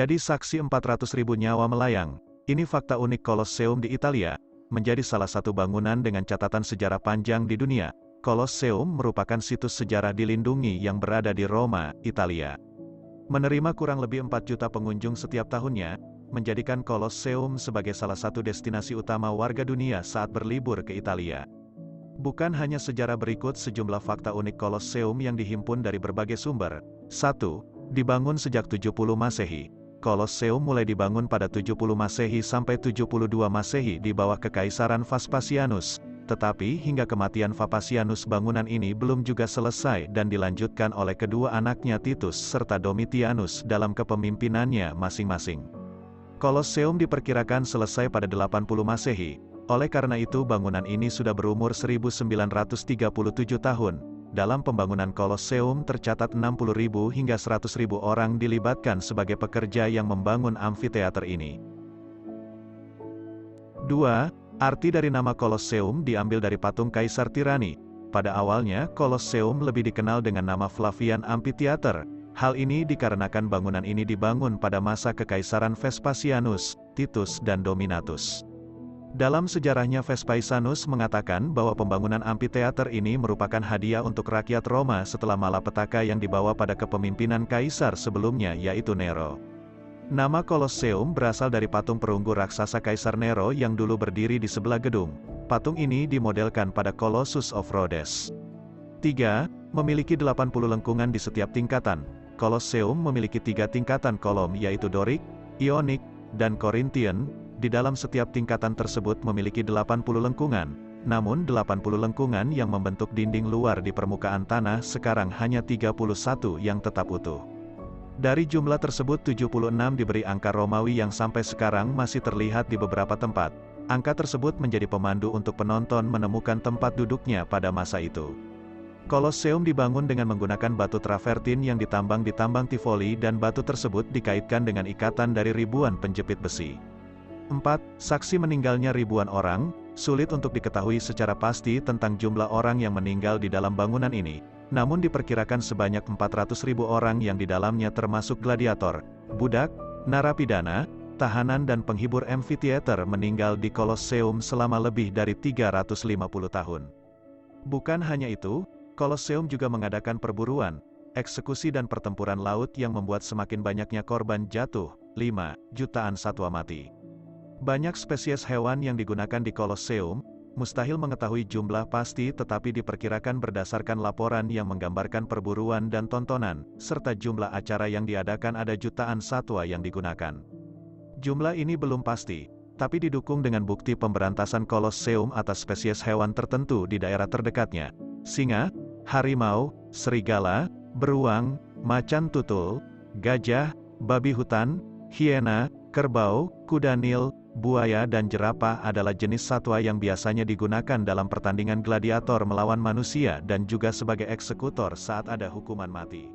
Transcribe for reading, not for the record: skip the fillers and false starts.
Menjadi saksi 400.000 nyawa melayang, ini fakta unik Kolosseum di Italia, menjadi salah satu bangunan dengan catatan sejarah panjang di dunia. Kolosseum merupakan situs sejarah dilindungi yang berada di Roma, Italia. Menerima kurang lebih 4 juta pengunjung setiap tahunnya, menjadikan Kolosseum sebagai salah satu destinasi utama warga dunia saat berlibur ke Italia. Bukan hanya sejarah, berikut sejumlah fakta unik Kolosseum yang dihimpun dari berbagai sumber. 1. Dibangun sejak 70 Masehi. Kolosseum mulai dibangun pada 70 Masehi sampai 72 Masehi di bawah Kekaisaran Vespasianus. Tetapi hingga kematian Vespasianus bangunan ini belum juga selesai dan dilanjutkan oleh kedua anaknya Titus serta Domitianus dalam kepemimpinannya masing-masing. Kolosseum diperkirakan selesai pada 80 Masehi. Oleh karena itu bangunan ini sudah berumur 1937 tahun. Dalam pembangunan Kolosseum tercatat 60.000 hingga 100.000 orang dilibatkan sebagai pekerja yang membangun amfiteater ini. 2. Arti dari nama Kolosseum diambil dari patung Kaisar Tirani. Pada awalnya, Kolosseum lebih dikenal dengan nama Flavian Amphitheater. Hal ini dikarenakan bangunan ini dibangun pada masa Kekaisaran Vespasianus, Titus dan Dominatus. Dalam sejarahnya Vespasianus mengatakan bahwa pembangunan amfiteater ini merupakan hadiah untuk rakyat Roma setelah malapetaka yang dibawa pada kepemimpinan kaisar sebelumnya yaitu Nero. Nama Kolosseum berasal dari patung perunggu raksasa Kaisar Nero yang dulu berdiri di sebelah gedung. Patung ini dimodelkan pada Colossus of Rhodes. 3. Memiliki 80 lengkungan di setiap tingkatan. Kolosseum memiliki 3 tingkatan kolom yaitu Doric, Ionic, dan Corinthian. Di dalam setiap tingkatan tersebut memiliki 80 lengkungan. Namun 80 lengkungan yang membentuk dinding luar di permukaan tanah sekarang hanya 31 yang tetap utuh. Dari jumlah tersebut 76 diberi angka Romawi yang sampai sekarang masih terlihat di beberapa tempat. Angka tersebut menjadi pemandu untuk penonton menemukan tempat duduknya pada masa itu. Kolosseum dibangun dengan menggunakan batu travertin yang ditambang di tambang Tivoli dan batu tersebut dikaitkan dengan ikatan dari ribuan penjepit besi. 4. Saksi meninggalnya ribuan orang. Sulit untuk diketahui secara pasti tentang jumlah orang yang meninggal di dalam bangunan ini. Namun diperkirakan sebanyak 400.000 orang yang di dalamnya termasuk gladiator, budak, narapidana, tahanan dan penghibur amfiteater meninggal di Kolosseum selama lebih dari 350 tahun. Bukan hanya itu, Kolosseum juga mengadakan perburuan, eksekusi dan pertempuran laut yang membuat semakin banyaknya korban jatuh. 5 jutaan satwa mati. Banyak spesies hewan yang digunakan di Kolosseum. Mustahil mengetahui jumlah pasti tetapi diperkirakan berdasarkan laporan yang menggambarkan perburuan dan tontonan, serta jumlah acara yang diadakan ada jutaan satwa yang digunakan. Jumlah ini belum pasti, tapi didukung dengan bukti pemberantasan Kolosseum atas spesies hewan tertentu di daerah terdekatnya. Singa, harimau, serigala, beruang, macan tutul, gajah, babi hutan, hiena, kerbau, kuda Nil, buaya dan jerapah adalah jenis satwa yang biasanya digunakan dalam pertandingan gladiator melawan manusia dan juga sebagai eksekutor saat ada hukuman mati.